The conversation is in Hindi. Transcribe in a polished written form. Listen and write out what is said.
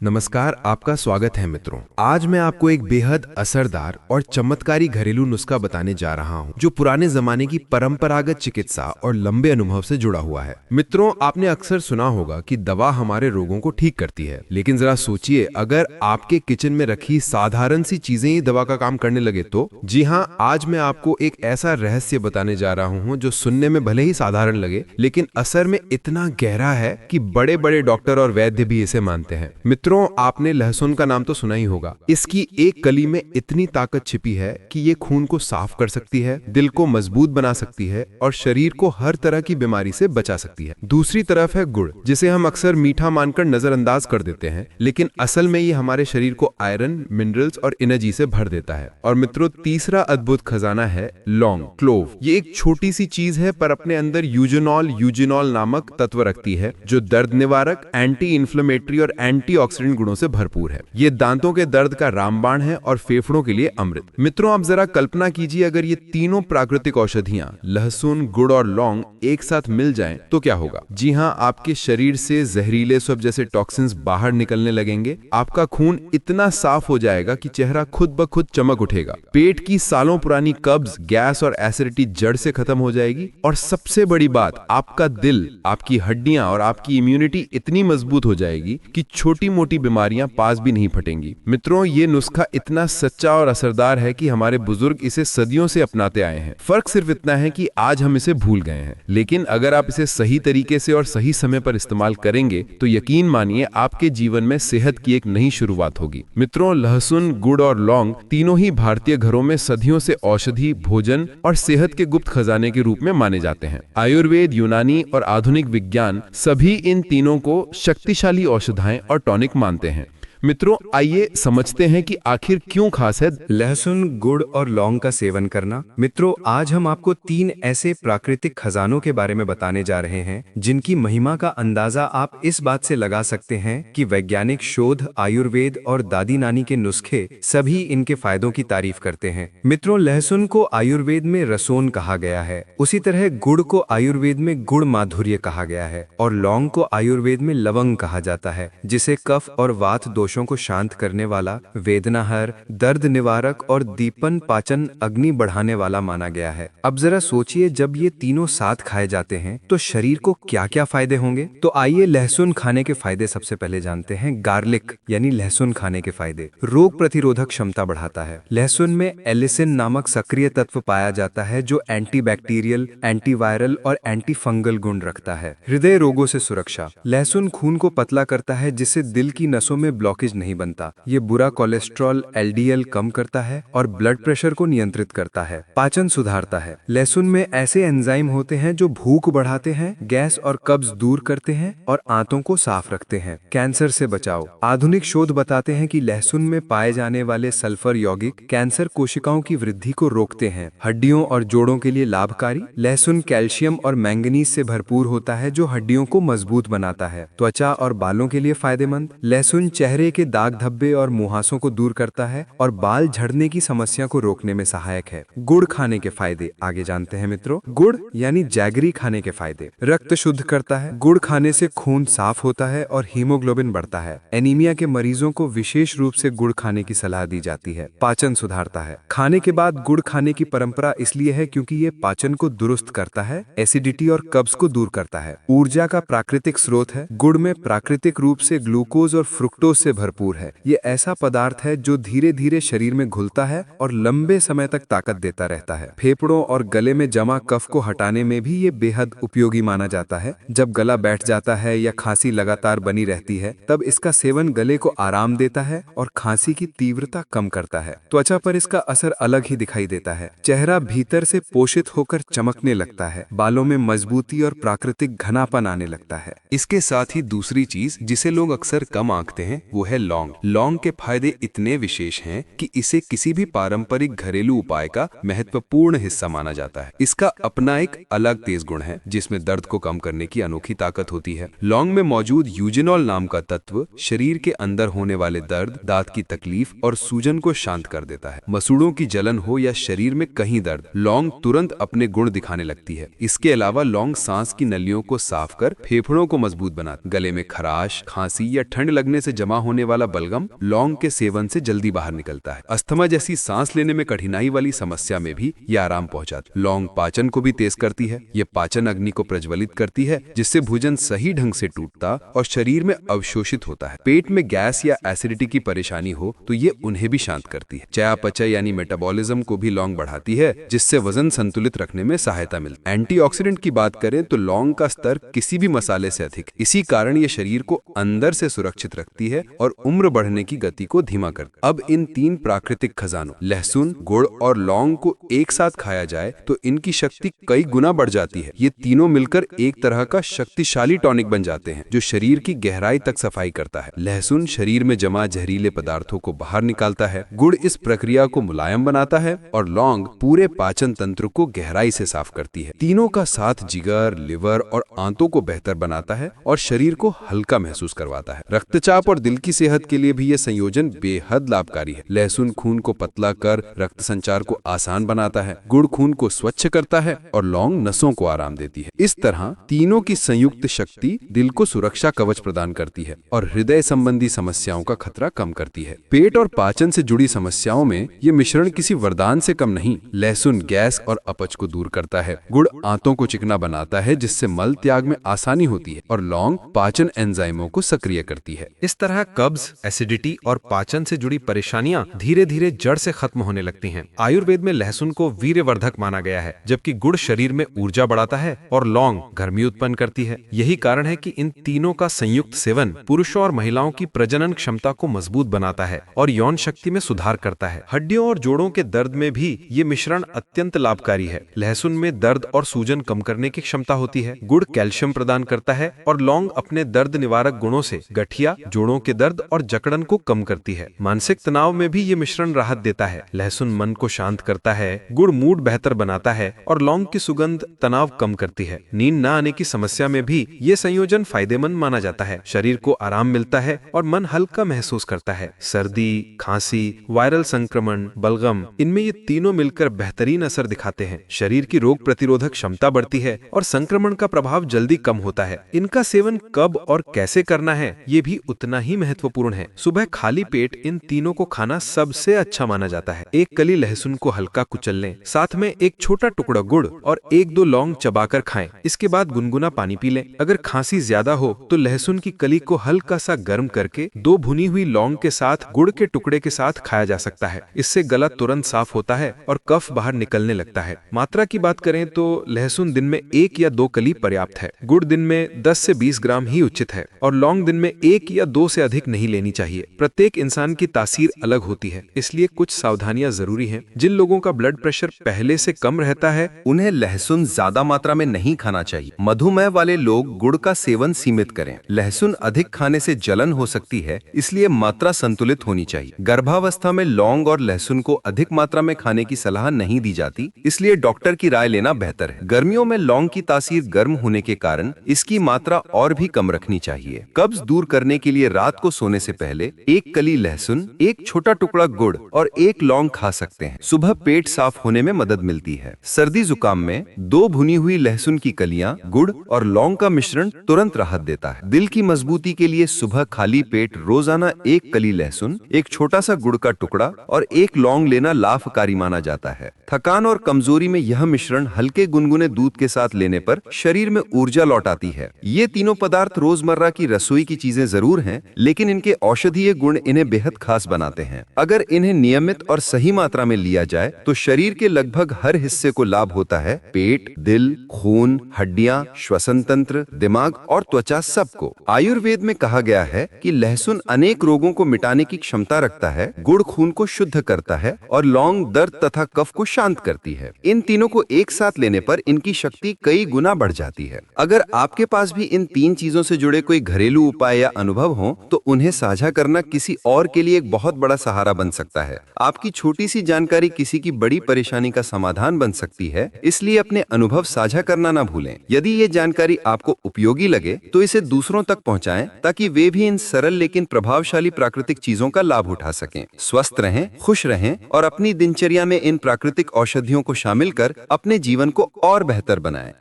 नमस्कार, आपका स्वागत है मित्रों। आज मैं आपको एक बेहद असरदार और चमत्कारी घरेलू नुस्खा बताने जा रहा हूं, जो पुराने जमाने की परंपरागत चिकित्सा और लंबे अनुभव से जुड़ा हुआ है। मित्रों, आपने अक्सर सुना होगा कि दवा हमारे रोगों को ठीक करती है, लेकिन जरा सोचिए, अगर आपके किचन में रखी साधारण सी चीजें ही दवा का काम करने लगे तो? जी हाँ, आज मैं आपको एक ऐसा रहस्य बताने जा रहा हूँ जो सुनने में भले ही साधारण लगे, लेकिन असर में इतना गहरा है कि बड़े बड़े डॉक्टर और वैद्य भी इसे मानते हैं। मित्रों, आपने लहसुन का नाम तो सुना ही होगा। इसकी एक कली में इतनी ताकत छिपी है कि ये खून को साफ कर सकती है, दिल को मजबूत बना सकती है और शरीर को हर तरह की बीमारी से बचा सकती है। दूसरी तरफ है गुड़, जिसे हम अक्सर मीठा मानकर नजरअंदाज कर देते हैं, लेकिन असल में ये हमारे शरीर को आयरन, मिनरल्स और एनर्जी से भर देता है। और मित्रों, तीसरा अद्भुत खजाना है लौंग, क्लोव। ये एक छोटी सी चीज है, पर अपने अंदर यूजिनॉल नामक तत्व रखती है, जो दर्द निवारक, एंटी इंफ्लेमेटरी और एंटीऑक्सीडेंट गुणों से भरपूर है। ये दांतों के दर्द का रामबाण है और फेफड़ों के लिए अमृत। मित्रों, आप जरा कल्पना कीजिए, अगर ये तीनों प्राकृतिक औषधियां लहसुन, गुड़ और लौंग एक साथ मिल जाएं तो क्या होगा? जी हाँ, आपके शरीर से जहरीले सब जैसे टॉक्सिन्स बाहर निकलने लगेंगे। आपका खून इतना साफ हो जाएगा कि चेहरा खुद ब खुद चमक उठेगा। पेट की सालों पुरानी कब्ज, गैस और एसिडिटी जड़ से खत्म हो जाएगी। और सबसे बड़ी बात, आपका दिल, आपकी हड्डियां और आपकी इम्यूनिटी इतनी मजबूत हो जाएगी कि छोटी मोटी बीमारियां पास भी नहीं फटेंगी। मित्रों, ये नुस्खा इतना सच्चा और असरदार है कि हमारे बुजुर्ग इसे सदियों से अपनाते आए हैं। फर्क सिर्फ इतना है कि आज हम इसे भूल गए हैं, लेकिन अगर आप इसे सही तरीके से और सही समय पर इस्तेमाल करेंगे तो यकीन मानिए, आपके जीवन में सेहत की एक नई शुरुआत होगी। मित्रों, लहसुन, गुड़ और लौंग तीनों ही भारतीय घरों में सदियों से औषधि, भोजन और सेहत के गुप्त खजाने के रूप में माने जाते हैं। आयुर्वेद, यूनानी और आधुनिक विज्ञान सभी इन तीनों को शक्तिशाली औषधाएं और टॉनिक मानते हैं। मित्रों, आइए समझते हैं कि आखिर क्यों खास है लहसुन, गुड़ और लौंग का सेवन करना। मित्रों, आज हम आपको 3 ऐसे प्राकृतिक खजानों के बारे में बताने जा रहे हैं जिनकी महिमा का अंदाजा आप इस बात से लगा सकते हैं कि वैज्ञानिक शोध, आयुर्वेद और दादी नानी के नुस्खे सभी इनके फायदों की तारीफ करते हैं। मित्रों, लहसुन को आयुर्वेद में रसोन कहा गया है, उसी तरह गुड़ को आयुर्वेद में गुड़ माधुर्य कहा गया है और लौंग को आयुर्वेद में लवंग कहा जाता है, जिसे कफ और वात दोषों को शांत करने वाला, वेदनाहर, दर्द निवारक और दीपन पाचन अग्नि बढ़ाने वाला माना गया है। अब जरा सोचिए, जब ये तीनों साथ खाए जाते हैं तो शरीर को क्या क्या फायदे होंगे। तो आइए लहसुन खाने के फायदे सबसे पहले जानते हैं। गार्लिक यानी लहसुन खाने के फायदे। रोग प्रतिरोधक क्षमता बढ़ाता है। लहसुन में एलिसिन नामक सक्रिय तत्व पाया जाता है, जो एंटीबैक्टीरियल, एंटीवायरल और एंटी फंगल गुण रखता है। हृदय रोगों से सुरक्षा। लहसुन खून को पतला करता है, जिससे दिल की नसों में ब्लॉकेज नहीं बनता। ये बुरा कोलेस्ट्रॉल, एलडीएल कम करता है और ब्लड प्रेशर को नियंत्रित करता है। पाचन सुधारता है। लहसुन में ऐसे एंजाइम होते हैं जो भूख बढ़ाते हैं, गैस और कब्ज दूर करते हैं और आंतों को साफ रखते हैं। कैंसर से बचाव। आधुनिक शोध बताते हैं कि लहसुन में पाए जाने वाले सल्फर यौगिक कैंसर कोशिकाओं की वृद्धि को रोकते हैं। हड्डियों और जोड़ों के लिए लाभकारी। लहसुन कैल्शियम और मैंगनीज से भरपूर होता है, जो हड्डियों को मजबूत बनाता है। त्वचा और बालों के लिए फायदेमंद। लहसुन चेहरे के दाग धब्बे और मुहासों को दूर करता है और बाल झड़ने की समस्या को रोकने में सहायक है। गुड़ खाने के फायदे आगे जानते हैं मित्रों। गुड़ यानी जैगरी खाने के फायदे। रक्त शुद्ध करता है। गुड़ खाने से खून साफ होता है और हीमोग्लोबिन बढ़ता है। एनीमिया के मरीजों को विशेष रूप से गुड़ खाने की सलाह दी जाती है। पाचन सुधारता है। खाने के बाद गुड़ खाने की परंपरा इसलिए है क्योंकि ये पाचन को दुरुस्त करता है, एसिडिटी और कब्ज को दूर करता है। ऊर्जा का प्राकृतिक स्रोत है। गुड़ में प्राकृतिक रूप से ग्लूकोज और फ्रुक्टोज से भरपूर है। ये ऐसा पदार्थ है जो धीरे धीरे शरीर में घुलता है और लंबे समय तक ताकत देता रहता है। फेफड़ों और गले में जमा कफ को हटाने में भी ये बेहद उपयोगी माना जाता है। जब गला बैठ जाता है या खांसी लगातार बनी रहती है, तब इसका सेवन गले को आराम देता है और खांसी की तीव्रता कम करता है। त्वचा पर इसका असर अलग ही दिखाई देता है। चेहरा भीतर से पोषित होकर चमकने लगता है। बालों में मजबूती और प्राकृतिक घनापन आने लगता है। इसके साथ ही दूसरी चीज जिसे लोग अक्सर कम आंकते हैं वो है लौंग। लौंग के फायदे इतने विशेष हैं कि इसे किसी भी पारंपरिक घरेलू उपाय का महत्वपूर्ण हिस्सा माना जाता है। इसका अपना एक अलग तेज गुण है, जिसमें दर्द को कम करने की अनोखी ताकत होती है। लौंग में मौजूद यूजिनॉल नाम का तत्व शरीर के अंदर होने वाले दर्द, दांत की तकलीफ और सूजन को शांत कर देता है। मसूड़ों की जलन हो या शरीर में कहीं दर्द, लौंग तुरंत अपने गुण दिखाने लगती है। इसके अलावा लौंग सांस की नलियों को साफ कर फेफड़ों को मजबूत बनाती, गले में खराश, खांसी या ठंड लगने से जमा होने होने वाला बलगम लौंग के सेवन से जल्दी बाहर निकलता है। अस्थमा जैसी सांस लेने में कठिनाई वाली समस्या में भी ये आराम पहुंचाती है। लौंग पाचन को भी तेज करती है। ये पाचन अग्नि को प्रज्वलित करती है, जिससे भोजन सही ढंग से टूटता और शरीर में अवशोषित होता है। पेट में गैस या एसिडिटी की परेशानी हो तो ये उन्हें भी शांत करती है। चयापचय यानी मेटाबॉलिज्म को भी लौंग बढ़ाती है, जिससे वजन संतुलित रखने में सहायता मिलती है। एंटीऑक्सीडेंट की बात करें तो लौंग का स्तर किसी भी मसाले से अधिक, इसी कारण ये शरीर को अंदर से सुरक्षित रखती है और उम्र बढ़ने की गति को धीमा करती है। अब इन तीन प्राकृतिक खजानों लहसुन, गुड़ और लौंग को एक साथ खाया जाए तो इनकी शक्ति कई गुना बढ़ जाती है। ये तीनों मिलकर एक तरह का शक्तिशाली टॉनिक बन जाते हैं, जो शरीर की गहराई तक सफाई करता है। लहसुन शरीर में जमा जहरीले पदार्थों को बाहर निकालता है, गुड़ इस प्रक्रिया को मुलायम बनाता है और लौंग पूरे पाचन तंत्र को गहराई से साफ करती है। तीनों का साथ जिगर, लिवर और आंतों को बेहतर बनाता है और शरीर को हल्का महसूस करवाता है। रक्तचाप और दिल की सेहत के लिए भी यह संयोजन बेहद लाभकारी है। लहसुन खून को पतला कर रक्त संचार को आसान बनाता है, गुड़ खून को स्वच्छ करता है और लौंग नसों को आराम देती है। इस तरह तीनों की संयुक्त शक्ति दिल को सुरक्षा कवच प्रदान करती है और हृदय संबंधी समस्याओं का खतरा कम करती है। पेट और पाचन से जुड़ी समस्याओं में ये मिश्रण किसी वरदान से कम नहीं। लहसुन गैस और अपच को दूर करता है, गुड़ आंतों को चिकना बनाता है जिससे मल त्याग में आसानी होती है और लौंग पाचन एंजाइमों को सक्रिय करती है। इस तरह कब्ज, एसिडिटी और पाचन से जुड़ी परेशानियां धीरे धीरे जड़ से खत्म होने लगती हैं। आयुर्वेद में लहसुन को वीर्यवर्धक माना गया है, जबकि गुड़ शरीर में ऊर्जा बढ़ाता है और लौंग गर्मी उत्पन्न करती है। यही कारण है कि इन तीनों का संयुक्त सेवन पुरुषों और महिलाओं की प्रजनन क्षमता को मजबूत बनाता है और यौन शक्ति में सुधार करता है। हड्डियों और जोड़ों के दर्द में भी ये मिश्रण अत्यंत लाभकारी है। लहसुन में दर्द और सूजन कम करने की क्षमता होती है, गुड़ कैल्शियम प्रदान करता है और लौंग अपने दर्द निवारक गुणों से गठिया, जोड़ों के दर्द और जकड़न को कम करती है। मानसिक तनाव में भी ये मिश्रण राहत देता है। लहसुन मन को शांत करता है, गुड़ मूड बेहतर बनाता है और लौंग की सुगंध तनाव कम करती है। नींद न आने की समस्या में भी ये संयोजन फायदेमंद माना जाता है। शरीर को आराम मिलता है और मन हल्का महसूस करता है। सर्दी, खांसी, वायरल संक्रमण, बलगम, इनमें ये तीनों मिलकर बेहतरीन असर दिखाते हैं। शरीर की रोग प्रतिरोधक क्षमता बढ़ती है और संक्रमण का प्रभाव जल्दी कम होता है। इनका सेवन कब और कैसे करना है ये भी उतना ही महत्वपूर्ण है। सुबह खाली पेट इन तीनों को खाना सबसे अच्छा माना जाता है। एक कली लहसुन को हल्का कुचल लें, साथ में एक छोटा टुकड़ा गुड़ और 1-2 लौंग चबाकर खाएं। इसके बाद गुनगुना पानी पी लें। अगर खांसी ज्यादा हो तो लहसुन की कली को हल्का सा गर्म करके 2 भुनी हुई लौंग के साथ गुड़ के टुकड़े के साथ खाया जा सकता है। इससे गला तुरंत साफ होता है और कफ बाहर निकलने लगता है। मात्रा की बात करें तो लहसुन दिन में 1 या 2 कली पर्याप्त है। गुड़ दिन में 10 से 20 ग्राम ही उचित है और लौंग दिन में 1 या 2 से अधिक नहीं लेनी चाहिए। प्रत्येक इंसान की तासीर अलग होती है, इसलिए कुछ सावधानियां जरूरी हैं। जिन लोगों का ब्लड प्रेशर पहले से कम रहता है उन्हें लहसुन ज्यादा मात्रा में नहीं खाना चाहिए। मधुमेह वाले लोग गुड़ का सेवन सीमित करें। लहसुन अधिक खाने से जलन हो सकती है, इसलिए मात्रा संतुलित होनी चाहिए। गर्भावस्था में लौंग और लहसुन को अधिक मात्रा में खाने की सलाह नहीं दी जाती, इसलिए डॉक्टर की राय लेना बेहतर है। गर्मियों में लौंग की तासीर गर्म होने के कारण इसकी मात्रा और भी कम रखनी चाहिए। कब्ज दूर करने के लिए रात को सोने से पहले 1 कली लहसुन, 1 छोटा टुकड़ा गुड़ और 1 लौंग खा सकते हैं। सुबह पेट साफ होने में मदद मिलती है। सर्दी जुकाम में 2 भुनी हुई लहसुन की कलियां, गुड़ और लौंग का मिश्रण तुरंत राहत देता है। दिल की मजबूती के लिए सुबह खाली पेट रोजाना 1 कली लहसुन, 1 छोटा सा गुड़ का टुकड़ा और 1 लौंग लेना लाभकारी माना जाता है। थकान और कमजोरी में यह मिश्रण हल्के गुनगुने दूध के साथ लेने पर शरीर में ऊर्जा लौटाती है। ये तीनों पदार्थ रोजमर्रा की रसोई की चीजें जरूर हैं, लेकिन इनके औषधीय गुण इन्हें बेहद खास बनाते हैं। अगर इन्हें नियमित और सही मात्रा में लिया जाए तो शरीर के लगभग हर हिस्से को लाभ होता है। पेट, दिल, खून, हड्डियां, श्वसन तंत्र, दिमाग और त्वचा सबको। आयुर्वेद में कहा गया है कि लहसुन अनेक रोगों को मिटाने की क्षमता रखता है, गुड़ खून को शुद्ध करता है और लौंग दर्द तथा कफ को शांत करती है। इन तीनों को एक साथ लेने पर इनकी शक्ति कई गुना बढ़ जाती है। अगर आपके पास भी इन 3 चीजों से जुड़े कोई घरेलू उपाय या अनुभव हो तो उन्हें साझा करना किसी और के लिए एक बहुत बड़ा सहारा बन सकता है। आपकी छोटी सी जानकारी किसी की बड़ी परेशानी का समाधान बन सकती है, इसलिए अपने अनुभव साझा करना ना भूलें। यदि ये जानकारी आपको उपयोगी लगे तो इसे दूसरों तक पहुंचाएं, ताकि वे भी इन सरल लेकिन प्रभावशाली प्राकृतिक चीजों का लाभ उठा सकें। स्वस्थ रहें, खुश रहें और अपनी दिनचर्या में इन प्राकृतिक औषधियों को शामिल कर अपने जीवन को और बेहतर बनाएं।